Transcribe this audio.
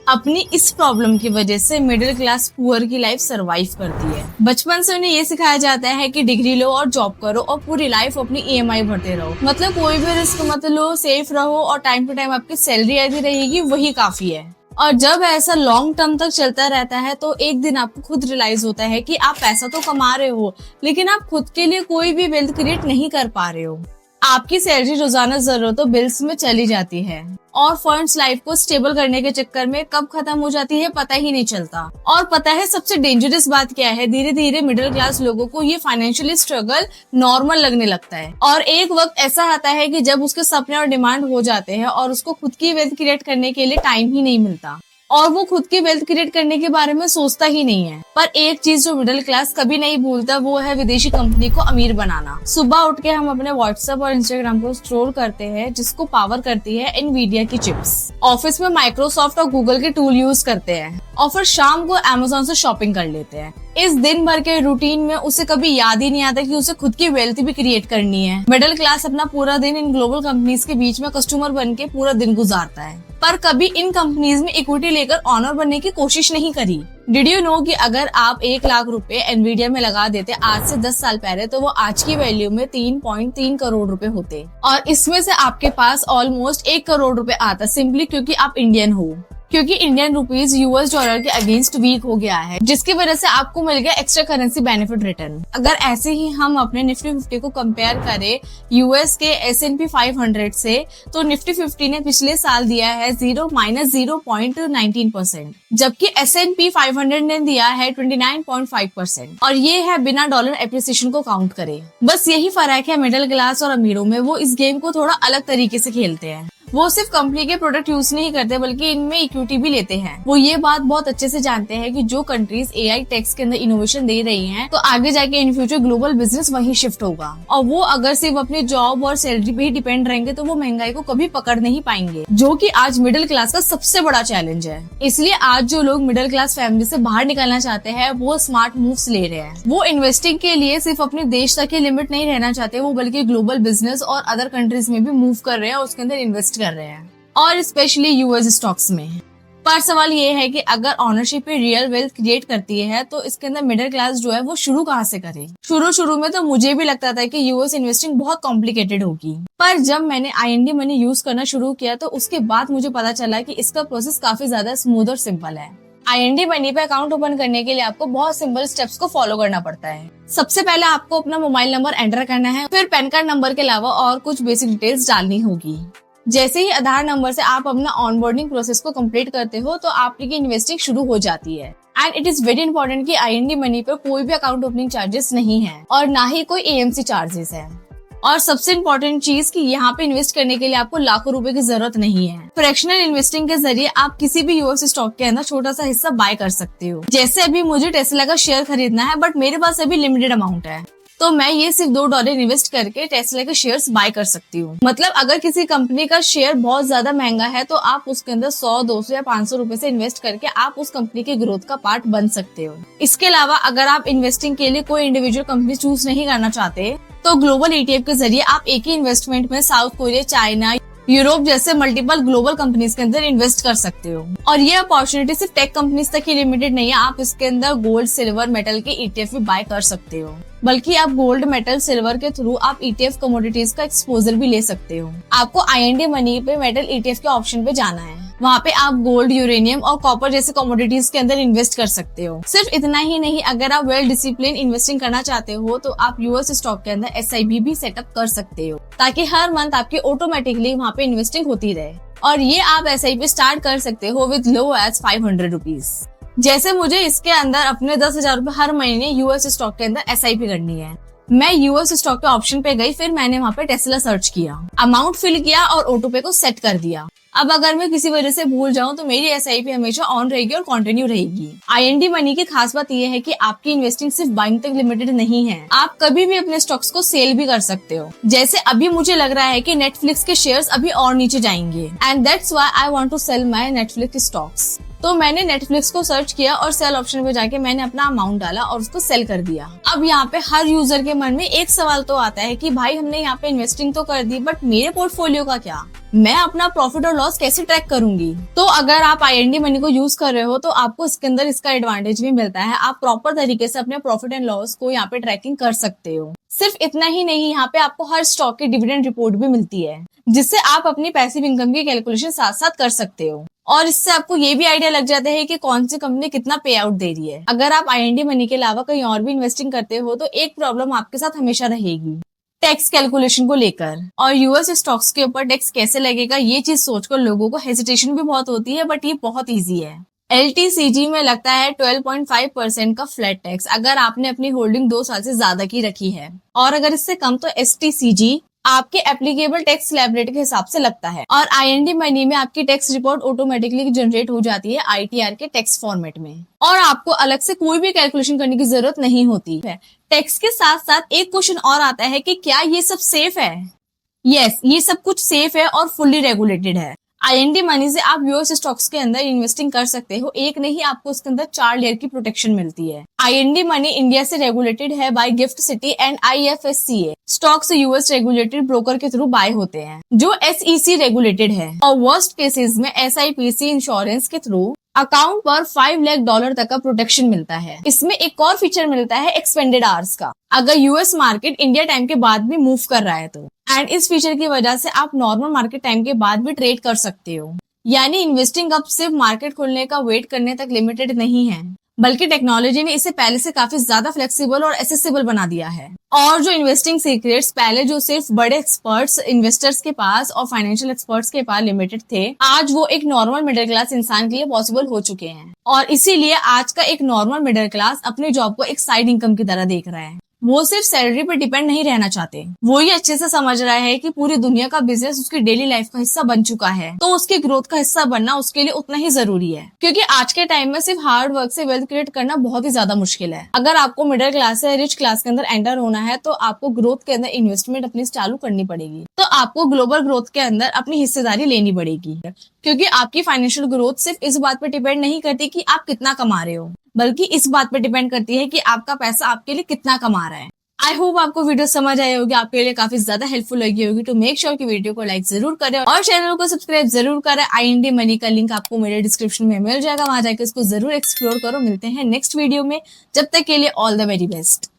अपनी इस प्रॉब्लम की वजह से मिडिल क्लास पुअर की लाइफ सरवाइव करती है। बचपन से उन्हें ये सिखाया जाता है कि डिग्री लो और जॉब करो और पूरी लाइफ अपनी ईएमआई भरते रहो, मतलब कोई भी रिस्क मत लो, सेफ रहो और टाइम टू टाइम आपकी सैलरी आती रहेगी, वही काफी है। और जब ऐसा लॉन्ग टर्म तक चलता रहता है तो एक दिन आपको खुद रियलाइज होता है कि आप पैसा तो कमा रहे हो लेकिन आप खुद के लिए कोई भी वेल्थ क्रिएट नहीं कर पा रहे हो। आपकी सैलरी रोजाना जरूरतों बिल्स में चली जाती है और फंड्स लाइफ को स्टेबल करने के चक्कर में कब खत्म हो जाती है पता ही नहीं चलता। और पता है सबसे डेंजरस बात क्या है, धीरे धीरे मिडिल क्लास लोगों को ये फाइनेंशियली स्ट्रगल नॉर्मल लगने लगता है और एक वक्त ऐसा आता है कि जब उसके सपने और डिमांड हो जाते हैं और उसको खुद की वेल्थ क्रिएट करने के लिए टाइम ही नहीं मिलता और वो खुद की वेल्थ क्रिएट करने के बारे में सोचता ही नहीं है। पर एक चीज जो मिडिल क्लास कभी नहीं भूलता वो है विदेशी कंपनी को अमीर बनाना। सुबह उठ के हम अपने व्हाट्सएप और इंस्टाग्राम को स्क्रॉल करते हैं जिसको पावर करती है एनवीडिया की चिप्स। ऑफिस में माइक्रोसॉफ्ट और गूगल के टूल यूज करते हैं और फिर शाम को अमेज़न से शॉपिंग कर लेते हैं। इस दिन भर के रूटीन में उसे कभी याद ही नहीं आता कि उसे खुद की वेल्थ भी क्रिएट करनी है। मिडिल क्लास अपना पूरा दिन इन ग्लोबल कंपनीज के बीच में कस्टमर बन के पूरा दिन गुजारता है पर कभी इन कंपनीज में इक्विटी लेकर ऑनर बनने की कोशिश नहीं करी। डिड यू नो कि अगर आप 1 लाख रुपए एनवीडिया में लगा देते आज से 10 साल पहले तो वो आज की वैल्यू में 3.3 करोड़ रुपए होते और इसमें से आपके पास ऑलमोस्ट 1 करोड़ रुपए आता सिंपली क्योंकि आप इंडियन हो, क्योंकि इंडियन रुपीज यूएस डॉलर के अगेंस्ट वीक हो गया है जिसकी वजह से आपको मिल गया एक्स्ट्रा करेंसी बेनिफिट रिटर्न। अगर ऐसे ही हम अपने निफ्टी 50 को कंपेयर करें यूएस के S&P 500 से तो निफ्टी 50 ने पिछले साल दिया है 0-0.19% जबकि S&P 500 ने दिया है 29.5% और ये है बिना डॉलर एप्रिसिएशन को काउंट करे। बस यही फर्क है मिडिल क्लास और अमीरों में, वो इस गेम को थोड़ा अलग तरीके से खेलते हैं। वो सिर्फ कंपनी के प्रोडक्ट यूज नहीं करते बल्कि इनमें इक्विटी भी लेते हैं। वो ये बात बहुत अच्छे से जानते हैं कि जो कंट्रीज एआई टेक्स के अंदर इनोवेशन दे रही हैं तो आगे जाके इन फ्यूचर ग्लोबल बिजनेस वहीं शिफ्ट होगा और वो अगर सिर्फ अपनी जॉब और सैलरी पे ही डिपेंड रहेंगे तो वो महंगाई को कभी पकड़ नहीं पाएंगे, जो कि आज मिडिल क्लास का सबसे बड़ा चैलेंज है। इसलिए आज जो लोग मिडिल क्लास फैमिली से बाहर निकलना चाहते हैं वो स्मार्ट मूव्स ले रहे हैं। वो इन्वेस्टिंग के लिए सिर्फ अपने देश तक ही लिमिट नहीं रहना चाहते, वो बल्कि ग्लोबल बिजनेस और अदर कंट्रीज में भी मूव कर रहे हैं और उसके अंदर इन्वेस्ट कर रहे हैं और स्पेशली यूएस स्टॉक्स में। पर सवाल ये है कि अगर ऑनरशिप पे रियल वेल्थ क्रिएट करती है तो इसके अंदर मिडिल क्लास जो है वो शुरू कहाँ से करे। शुरू में तो मुझे भी लगता था कि यूएस इन्वेस्टिंग बहुत कॉम्प्लिकेटेड होगी, पर जब मैंने आईएनडी मनी यूज करना शुरू किया तो उसके बाद मुझे पता चला कि इसका प्रोसेस काफी ज्यादा स्मूथ और सिंपल है। आईएनडी मनी पे अकाउंट ओपन करने के लिए आपको बहुत सिंपल स्टेप्स को फॉलो करना पड़ता है। सबसे पहले आपको अपना मोबाइल नंबर एंटर करना है, फिर पैन कार्ड नंबर के अलावा और कुछ बेसिक डिटेल्स डालनी होगी। जैसे ही आधार नंबर से आप अपना ऑनबोर्डिंग प्रोसेस को कंप्लीट करते हो तो आपकी इन्वेस्टिंग शुरू हो जाती है। And it is very important कि आईएनडी मनी पर कोई भी अकाउंट ओपनिंग चार्जेस नहीं है और ना ही कोई एएमसी चार्जेस है। और सबसे इम्पोर्टेंट चीज कि यहाँ पे इन्वेस्ट करने के लिए आपको लाखों रुपए की जरूरत नहीं है। फ्रैक्शनल इन्वेस्टिंग के जरिए आप किसी भी यूएस स्टॉक के अंदर छोटा सा हिस्सा बाय कर सकते हो। जैसे अभी मुझे टेस्ला का शेयर खरीदना है बट मेरे पास अभी लिमिटेड अमाउंट है तो मैं ये सिर्फ $2 इन्वेस्ट करके टेस्ला के शेयर्स बाय कर सकती हूँ। मतलब अगर किसी कंपनी का शेयर बहुत ज्यादा महंगा है तो आप उसके अंदर 100, 200 या 500 रुपए से इन्वेस्ट करके आप उस कंपनी की ग्रोथ का पार्ट बन सकते हो। इसके अलावा अगर आप इन्वेस्टिंग के लिए कोई इंडिविजुअल कंपनी चूज नहीं करना चाहते तो ग्लोबल ETF के जरिए आप एक ही इन्वेस्टमेंट में साउथ कोरिया, चाइना, यूरोप जैसे मल्टीपल ग्लोबल कंपनीज के अंदर इन्वेस्ट कर सकते हो। और ये अपॉर्चुनिटी सिर्फ टेक कंपनीज तक ही लिमिटेड नहीं है, आप इसके अंदर गोल्ड, सिल्वर, मेटल के ETF भी बाय कर सकते हो। बल्कि आप गोल्ड, मेटल, सिल्वर के थ्रू आप ETF कमोडिटीज का एक्सपोजर भी ले सकते हो। आपको आईएनडी मनी पे मेटल ETF के ऑप्शन पे जाना है, वहाँ पे आप गोल्ड, यूरेनियम और कॉपर जैसे कमोडिटीज के अंदर इन्वेस्ट कर सकते हो। सिर्फ इतना ही नहीं, अगर आप वेल डिसिप्लिन इन्वेस्टिंग करना चाहते हो तो आप यूएस स्टॉक के अंदर SIP भी सेटअप कर सकते हो ताकि हर मंथ आपकी ऑटोमेटिकली वहाँ पे इन्वेस्टिंग होती रहे। और ये आप SIP स्टार्ट कर सकते हो विद लो एज 500 रुपीज। जैसे मुझे इसके अंदर अपने 10,000 रुपए हर महीने यूएस स्टॉक के अंदर SIP करनी है। मैं यूएस स्टॉक के ऑप्शन पे गई, फिर मैंने वहाँ पे टेस्ला सर्च किया, अमाउंट फिल किया और ऑटो पे को सेट कर दिया। अब अगर मैं किसी वजह से भूल जाऊं तो मेरी SIP हमेशा ऑन रहेगी और कंटिन्यू रहेगी। आईएनडी मनी की खास बात यह है कि आपकी इन्वेस्टिंग सिर्फ बाइंग तक लिमिटेड नहीं है, आप कभी भी अपने स्टॉक्स को सेल भी कर सकते हो। जैसे अभी मुझे लग रहा है कि नेटफ्लिक्स के शेयर्स अभी और नीचे जाएंगे and that's why I want to sell my Netflix stocks. तो मैंने नेटफ्लिक्स को सर्च किया और सेल ऑप्शन पे जाके मैंने अपना अमाउंट डाला और उसको सेल कर दिया। अब यहाँ पे हर यूजर के मन में एक सवाल तो आता है कि भाई हमने यहाँ पे इन्वेस्टिंग तो कर दी, बट मेरे पोर्टफोलियो का क्या, मैं अपना प्रॉफिट और लॉस कैसे ट्रैक करूंगी। तो अगर आप IND मनी को यूज कर रहे हो तो आपको इसके अंदर इसका एडवांटेज भी मिलता है। आप प्रॉपर तरीके से अपने प्रॉफिट एंड लॉस को यहाँ पे ट्रैकिंग कर सकते हो। सिर्फ इतना ही नहीं, यहाँ पे आपको हर स्टॉक की डिविडेंड रिपोर्ट भी मिलती है, जिससे आप अपनी पैसिव इनकम की कैलकुलेशन साथ साथ कर सकते हो। और इससे आपको ये भी आइडिया लग जाता है कि कौन सी कंपनी कितना पे आउट दे रही है। अगर आप IND मनी के अलावा कहीं और भी इन्वेस्टिंग करते हो तो एक प्रॉब्लम आपके साथ हमेशा रहेगी, टैक्स कैलकुलेशन को लेकर। और US स्टॉक्स के ऊपर टैक्स कैसे लगेगा ये चीज सोचकर लोगों को हेजिटेशन भी बहुत होती है, बट ये बहुत ईजी है। LTCG में लगता है 12.5% का फ्लैट टैक्स अगर आपने अपनी होल्डिंग 2 साल से ज्यादा की रखी है, और अगर इससे कम तो STCG आपके एप्लीकेबल टैक्स स्लैब रेट के हिसाब से लगता है। और IND मनी में आपकी टैक्स रिपोर्ट ऑटोमेटिकली जनरेट हो जाती है ITR के टैक्स फॉर्मेट में, और आपको अलग से कोई भी कैलकुलेशन करने की जरूरत नहीं होती है। टैक्स के साथ साथ एक क्वेश्चन और आता है कि क्या ये सब सेफ है? यस, ये सब कुछ सेफ है और फुल्ली रेगुलेटेड है। IND मनी से आप US स्टॉक्स के अंदर इन्वेस्टिंग कर सकते हो। एक नहीं, आपको उसके अंदर 4 लेयर की प्रोटेक्शन मिलती है। IND मनी इंडिया से रेगुलेटेड है by GIFT City and IFSCA। Stocks US regulated broker के थ्रू बाय होते हैं जो SEC रेगुलेटेड है। और वर्स्ट केसेस में SIPC इंश्योरेंस के थ्रू अकाउंट पर $5 लाख तक का प्रोटेक्शन मिलता है। इसमें एक और फीचर मिलता है एक्सपेंडेड आवर्स का, अगर US मार्केट इंडिया टाइम के बाद भी मूव कर रहा है तो। एंड इस फीचर की वजह से आप नॉर्मल मार्केट टाइम के बाद भी ट्रेड कर सकते हो। यानी इन्वेस्टिंग अब सिर्फ मार्केट खुलने का वेट करने तक लिमिटेड नहीं है, बल्कि टेक्नोलॉजी ने इसे पहले से काफी ज्यादा फ्लेक्सिबल और एसेसिबल बना दिया है। और जो इन्वेस्टिंग सीक्रेट्स पहले जो सिर्फ बड़े एक्सपर्ट्स इन्वेस्टर्स के पास और फाइनेंशियल एक्सपर्ट्स के पास लिमिटेड थे, आज वो एक नॉर्मल मिडिल क्लास इंसान के लिए पॉसिबल हो चुके हैं। और इसीलिए आज का एक नॉर्मल मिडिल क्लास अपनी जॉब को एक साइड इनकम की तरह देख रहा है। वो सिर्फ सैलरी पर डिपेंड नहीं रहना चाहते, वो ये अच्छे से समझ रहा है कि पूरी दुनिया का बिजनेस उसकी डेली लाइफ का हिस्सा बन चुका है, तो उसकी ग्रोथ का हिस्सा बनना उसके लिए उतना ही जरूरी है। क्योंकि आज के टाइम में सिर्फ हार्ड वर्क से वेल्थ क्रिएट करना बहुत ही ज्यादा मुश्किल है। अगर आपको मिडिल क्लास से रिच क्लास के अंदर एंटर होना है तो आपको ग्रोथ के अंदर इन्वेस्टमेंट अपनी चालू करनी पड़ेगी। तो आपको ग्लोबल ग्रोथ के अंदर अपनी हिस्सेदारी लेनी पड़ेगी, क्योंकि आपकी फाइनेंशियल ग्रोथ सिर्फ इस बात पर डिपेंड नहीं करती कि आप कितना कमा रहे हो, बल्कि इस बात पर डिपेंड करती है कि आपका पैसा आपके लिए कितना कमा रहा है। आई होप आपको वीडियो समझ आई होगी, आपके लिए काफी ज्यादा हेल्पफुल लगी होगी। तो मेक श्योर कि वीडियो को लाइक जरूर करें और चैनल को सब्सक्राइब जरूर करें। IND मनी का लिंक आपको मेरे डिस्क्रिप्शन में मिल जाएगा, वहां जाकर इसको जरूर एक्सप्लोर करो। मिलते हैं नेक्स्ट वीडियो में, जब तक के लिए ऑल द वेरी बेस्ट।